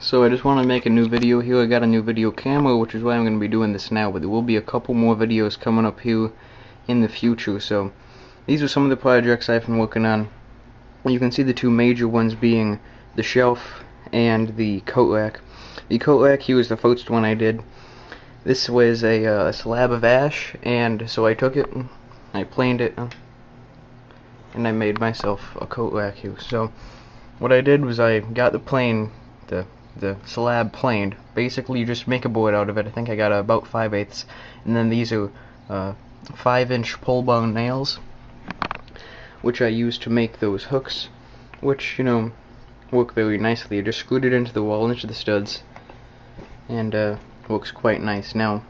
So I just want to make a new video here. I got a new video camera, which is why I'm going to be doing this now, but there will be a couple more videos coming up here in the future. So these are some of the projects I've been working on. You can see the two major ones being the shelf and the coat rack. The coat rack here was the first one I did. This was a slab of ash, and so I took it, I planed it, and I made myself a coat rack here. So what I did was I got the slab planed. Basically, you just make a board out of it. I think I got about 5/8, and then these are 5-inch pole barn nails, which I used to make those hooks, which, you know, work very nicely. I just screwed it into the wall, into the studs, and works quite nice. Now,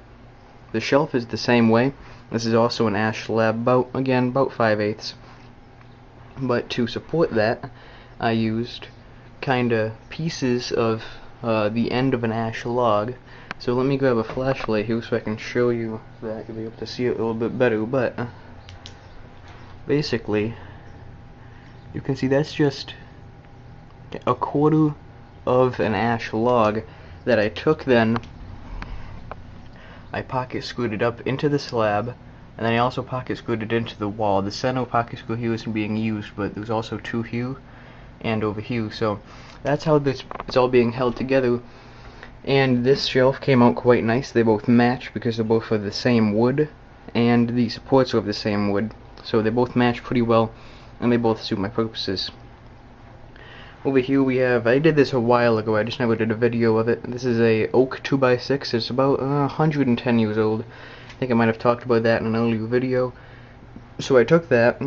the shelf is the same way. This is also an ash slab, about 5/8. But to support that, I used kinda pieces of the end of an ash log. So let me grab a flashlight here so I can show you that. You'll be able to see it a little bit better. But basically, you can see that's just a quarter of an ash log that I took. Then I pocket screwed it up into the slab, and then I also pocket screwed it into the wall. The center pocket screw here isn't being used, but there's also two here and over here. So that's how it's all being held together. And this shelf came out quite nice. They both match because they're both of the same wood, and the supports are of the same wood. So they both match pretty well, and they both suit my purposes. Over here we have, I did this a while ago, I just never did a video of it. This is a oak 2x6. It's about 110 years old. I think I might have talked about that in an earlier video. So I took that,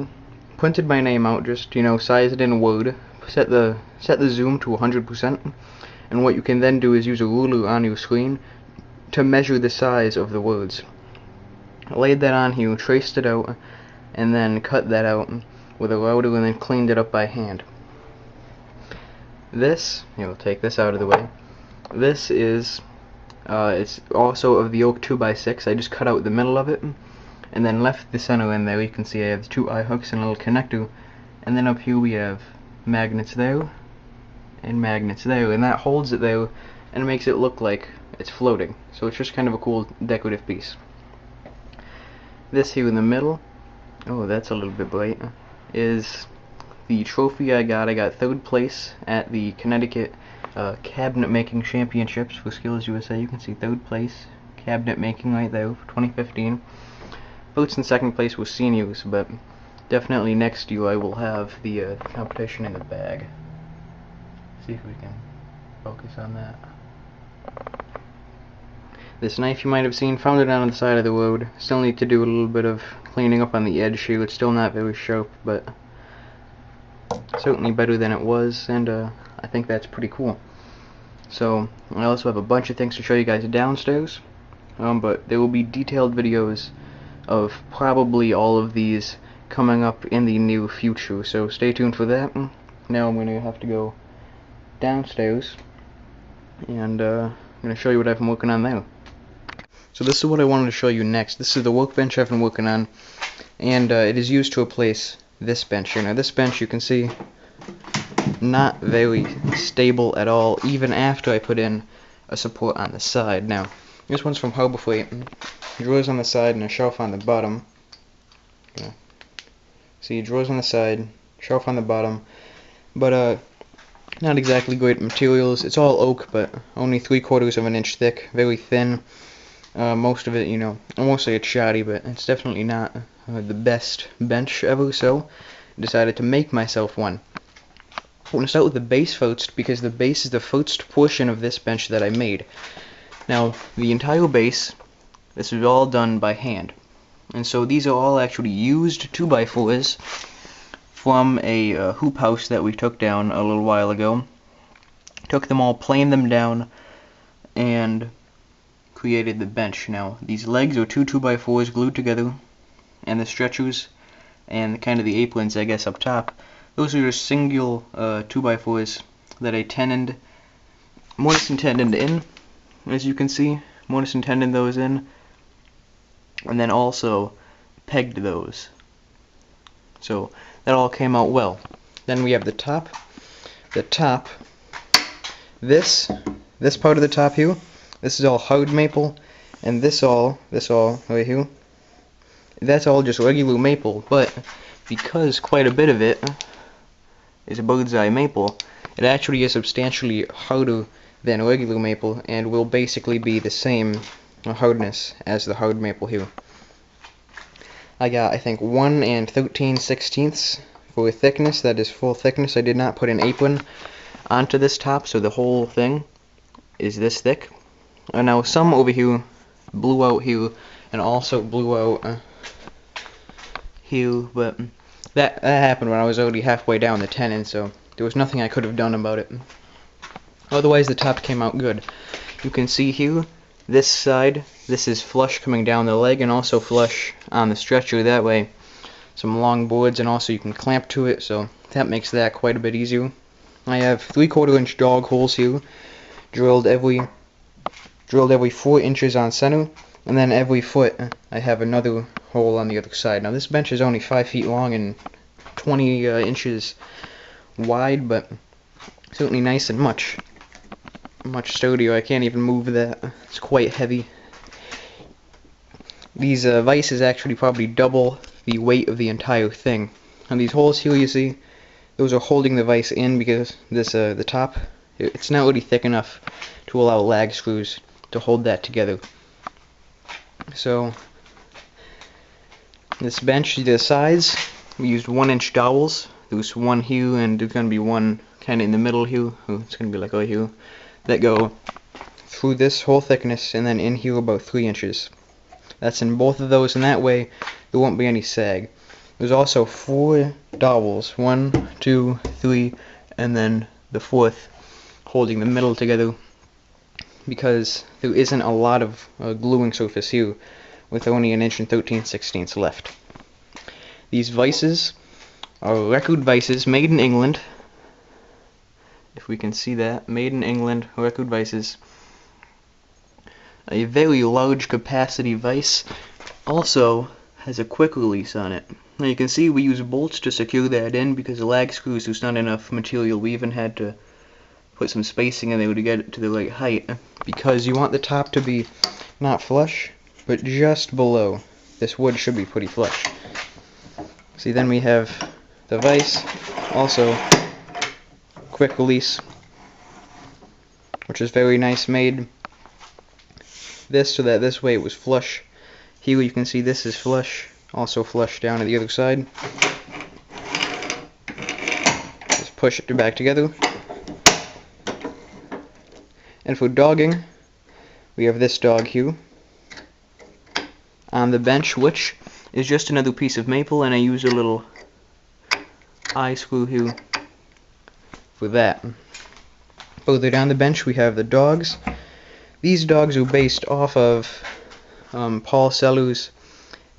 printed my name out, just, you know, sized it in Word, set the zoom to 100%, and what you can then do is use a ruler on your screen to measure the size of the words. I laid that on here, traced it out, and then cut that out with a router, and then cleaned it up by hand. This, we'll take this out of the way. This is, it's also of the oak 2x6. I just cut out the middle of it, and then left the center in there. You can see I have 2 eye hooks and a little connector, and then up here we have magnets there, and magnets there, and that holds it there, and makes it look like it's floating. So it's just kind of a cool decorative piece. This here in the middle, oh, that's a little bit bright, is the trophy I got. I got 3rd place at the Connecticut Cabinet Making Championships for Skills USA. You can see 3rd place cabinet making right there for 2015. First and 2nd place were seniors, but definitely next year I will have the competition in the bag. See if we can focus on that. This knife you might have seen, found it on the side of the road. Still need to do a little bit of cleaning up on the edge here. It's still not very sharp, but certainly better than it was, and I think that's pretty cool. So I also have a bunch of things to show you guys downstairs, but there will be detailed videos of probably all of these coming up in the near future, so stay tuned for that. Now I'm going to have to go downstairs, and I'm going to show you what I've been working on there. So this is what I wanted to show you next. This is the workbench I've been working on, and it is used to replace this bench here. Now this bench, you can see, not very stable at all, even after I put in a support on the side. Now this one's from Harbor Freight, drawers on the side and a shelf on the bottom. Yeah. See, drawers on the side, shelf on the bottom, but not exactly great materials. It's all oak, but only 3/4 of an inch thick, very thin. Most of it, you know, I won't say it's shoddy, but it's definitely not the best bench ever, so I decided to make myself one. I'm going to start with the base first, because the base is the first portion of this bench that I made. Now, the entire base, this is all done by hand. And so these are all actually used 2x4s from a hoop house that we took down a little while ago. Took them all, planed them down, and created the bench. Now, these legs are 2 2x4s glued together, and the stretchers and kind of the aprons, I guess, up top, those are just single 2x4s that I mortise and tendoned in, as you can see. Mortise and tendoned those in, and then also pegged those. So that all came out well. Then we have the top. The top, this this part of the top here, this is all hard maple, and this all right here, that's all just regular maple, but because quite a bit of it is a bird's eye maple, it actually is substantially harder than regular maple and will basically be the same hardness as the hard maple here. I got, I think, 1 13/16 for thickness. That is full thickness. I did not put an apron onto this top, so the whole thing is this thick. And now some over here blew out here and also blew out here, but that happened when I was already halfway down the tenon, so there was nothing I could have done about it. Otherwise, the top came out good. You can see here, this side, this is flush coming down the leg and also flush on the stretcher. That way, some long boards, and also you can clamp to it, so that makes that quite a bit easier. I have 3/4 inch dog holes here, drilled every 4 inches on center, and then every foot I have another hole on the other side. Now this bench is only 5 feet long and 20 inches wide, but certainly nice and much sturdier. I can't even move that. It's quite heavy. These vices actually probably double the weight of the entire thing. And these holes here you see, those are holding the vise in because this the top, it's not really thick enough to allow lag screws to hold that together. So this bench, the sides, we used 1-inch dowels. There's one here and there's going to be one kind of in the middle here. It's going to be like right here. That go through this whole thickness and then in here about 3 inches. That's in both of those, and that way there won't be any sag. There's also 4 dowels, 1, 2, 3, and then the 4th holding the middle together, because there isn't a lot of gluing surface here with only 1 13/16 left. These vices are record vices made in England. If we can see that, made in England, record vices. A very large capacity vise also has a quick release on it. Now you can see we use bolts to secure that in because the lag screws, there's not enough material. We even had to put some spacing in there to get it to the right height, because you want the top to be not flush, but just below. This wood should be pretty flush. See, then we have the vise, also quick release, which is very nice made. This so that this way it was flush. Here you can see this is flush, also flush down at the other side. Just push it back together. And for dogging, we have this dog here on the bench, which is just another piece of maple, and I use a little eye screw here for that. Further down the bench we have the dogs. These dogs are based off of Paul Sellers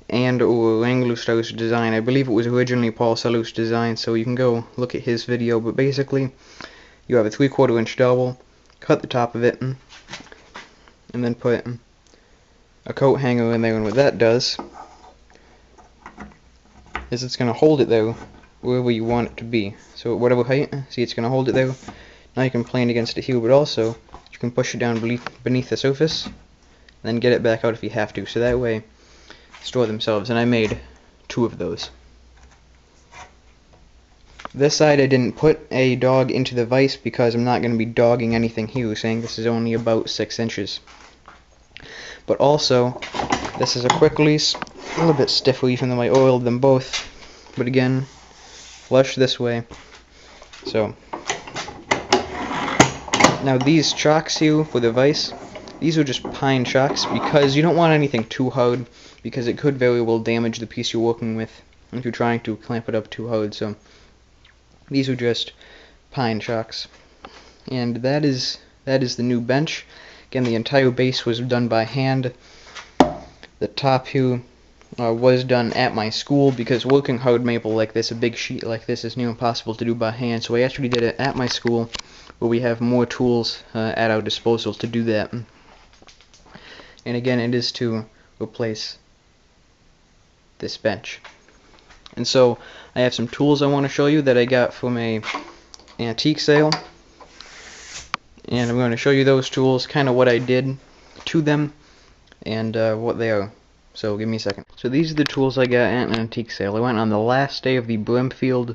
and or Wrangler Star's design. I believe it was originally Paul Sellers' design, so you can go look at his video. But basically, you have a 3/4 inch dowel, cut the top of it, and then put a coat hanger in there. And what that does is it's going to hold it there wherever you want it to be. So at whatever height, see, it's going to hold it there. Now you can plane against it here, but also you can push it down beneath the surface, and then get it back out if you have to. So that way, store themselves. And I made 2 of those. This side I didn't put a dog into the vise because I'm not going to be dogging anything here, saying this is only about 6 inches. But also, this is a quick release, a little bit stiffer even though I oiled them both. But again, flush this way. So now these chocks here for the vise, these are just pine chocks because you don't want anything too hard, because it could very well damage the piece you're working with if you're trying to clamp it up too hard. So these are just pine chocks. And that is the new bench. Again, the entire base was done by hand. The top here was done at my school, because working hard maple like this, a big sheet like this, is near impossible to do by hand. So I actually did it at my school, where we have more tools at our disposal to do that. And again, it is to replace this bench. And so I have some tools I want to show you that I got from a antique sale. and I'm going to show you those tools, kind of what I did to them, and what they are. So give me a second. So these are the tools I got at an antique sale. I went on the last day of the Brimfield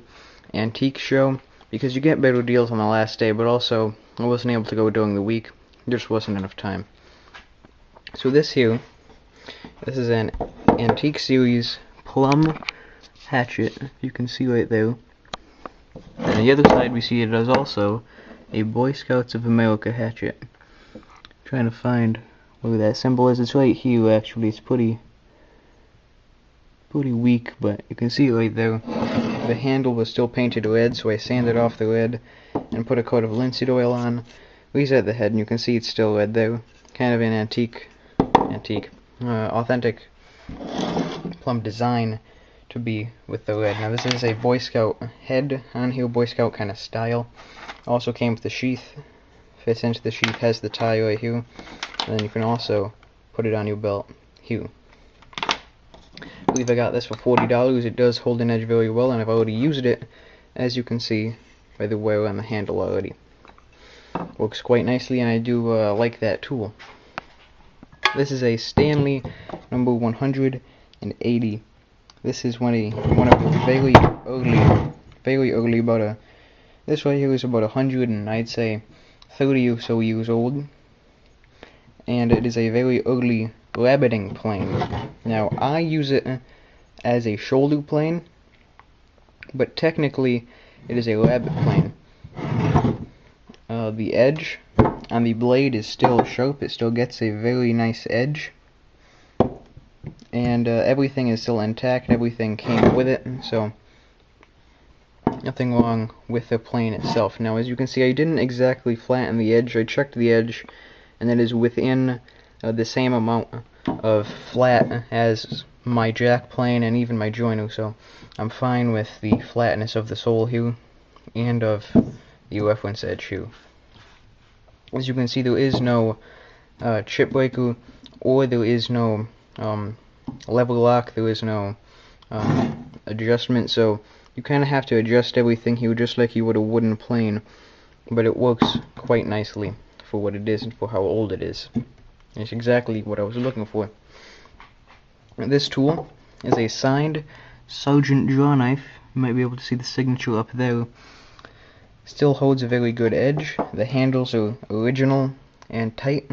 Antique Show, because you get better deals on the last day, but also I wasn't able to go during the week. There just wasn't enough time. So this here, this is an Antique Series plum hatchet, you can see right there. And on the other side we see it as also a Boy Scouts of America hatchet. Trying to find where that symbol is. It's right here actually. It's pretty weak, but you can see it right there. The handle was still painted red, so I sanded off the red and put a coat of linseed oil on. Reset the head and you can see it's still red there. Kind of an authentic plum design to be with the red. Now this is a Boy Scout head on here, Boy Scout kind of style. Also came with the sheath, fits into the sheath, has the tie right here, and then you can also put it on your belt here. I believe I got this for $40. It does hold an edge very well, and I've already used it, as you can see by the wear on the handle already. Works quite nicely, and I do like that tool. This is a Stanley number 180. This is one of the very early, this right here is about 100 and I'd say 30 or so years old. And it is a very early rabbiting plane. Now, I use it as a shoulder plane, but technically it is a rabbit plane. The edge on the blade is still sharp, it still gets a very nice edge. And everything is still intact, everything came with it, so nothing wrong with the plane itself. Now, as you can see, I didn't exactly flatten the edge. I checked the edge, and it is within the same amount of flat as my jack plane and even my joiner, so I'm fine with the flatness of the sole here and of the reference edge here. As you can see, there is no chip breaker, or there is no level lock, there is no adjustment, so you kind of have to adjust everything here just like you would a wooden plane, but it works quite nicely for what it is and for how old it is. It's exactly what I was looking for. And this tool is a signed Sergeant drawknife. You might be able to see the signature up there. Still holds a very good edge. The handles are original and tight.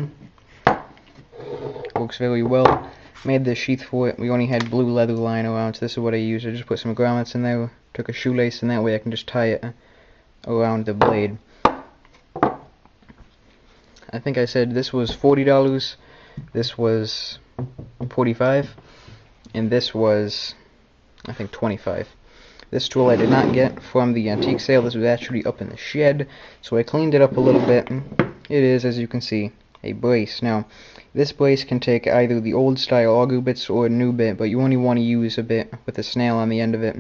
Works very well. Made the sheath for it. We only had blue leather lying around, so this is what I used. I just put some grommets in there, took a shoelace, and that way I can just tie it around the blade. I think I said this was $40, this was $45, and this was, I think, $25. This tool I did not get from the antique sale. This was actually up in the shed, so I cleaned it up a little bit. It is, as you can see, a brace. Now, this brace can take either the old style auger bits or a new bit, but you only want to use a bit with a snail on the end of it.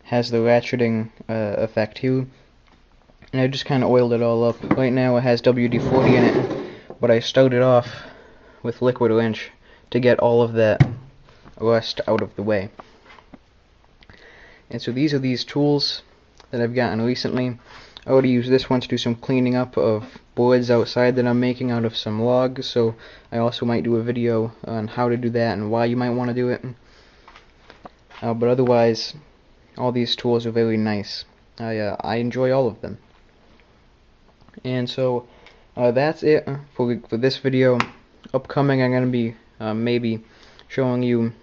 Has the ratcheting effect here. And I just kind of oiled it all up. Right now it has WD-40 in it, but I started off with liquid wrench to get all of that rust out of the way. And so these are these tools that I've gotten recently. I already used this one to do some cleaning up of boards outside that I'm making out of some logs, so I also might do a video on how to do that and why you might want to do it. But otherwise, all these tools are very nice. I enjoy all of them. And so that's it for this video. Upcoming, I'm going to be maybe showing you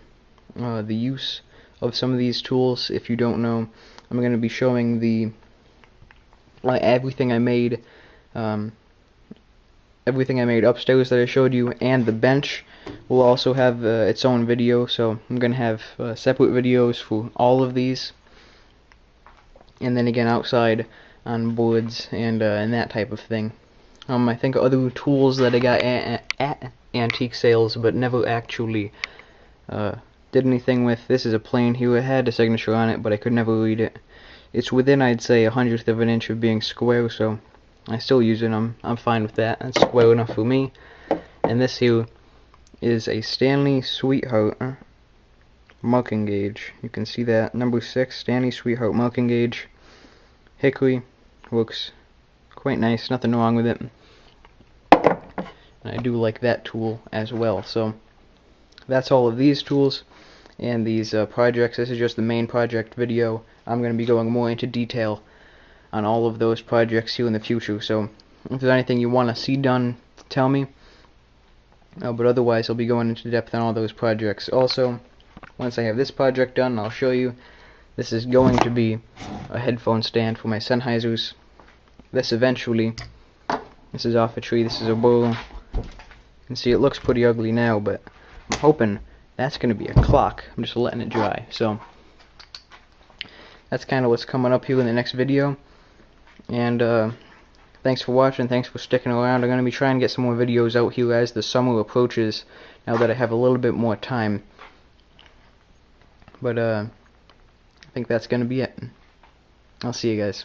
the use of some of these tools. If you don't know, I'm going to be showing the everything I made upstairs that I showed you, and the bench will also have its own video, so I'm going to have separate videos for all of these, and then again outside on boards and that type of thing. I think other tools that I got at antique sales but never actually did anything with. This is a plane here. It had a signature on it, but I could never read it. It's within, I'd say, 1/100 of an inch of being square, so I still use it. I'm fine with that. That's square enough for me. And this here is a Stanley Sweetheart marking gauge. You can see that, number 6, Stanley Sweetheart marking gauge. Hickory, works quite nice, nothing wrong with it. And I do like that tool as well. So that's all of these tools and these projects. This is just the main project video. I'm going to be going more into detail on all of those projects here in the future. So if there's anything you want to see done, tell me. But otherwise, I'll be going into depth on all those projects. Also, once I have this project done, I'll show you. This is going to be a headphone stand for my Sennheisers. This eventually, this is off a tree, this is a bowl. You can see it looks pretty ugly now, but I'm hoping that's going to be a clock. I'm just letting it dry. So that's kind of what's coming up here in the next video. And thanks for watching, thanks for sticking around. I'm going to be trying to get some more videos out here as the summer approaches, now that I have a little bit more time. But I think that's going to be it. I'll see you guys.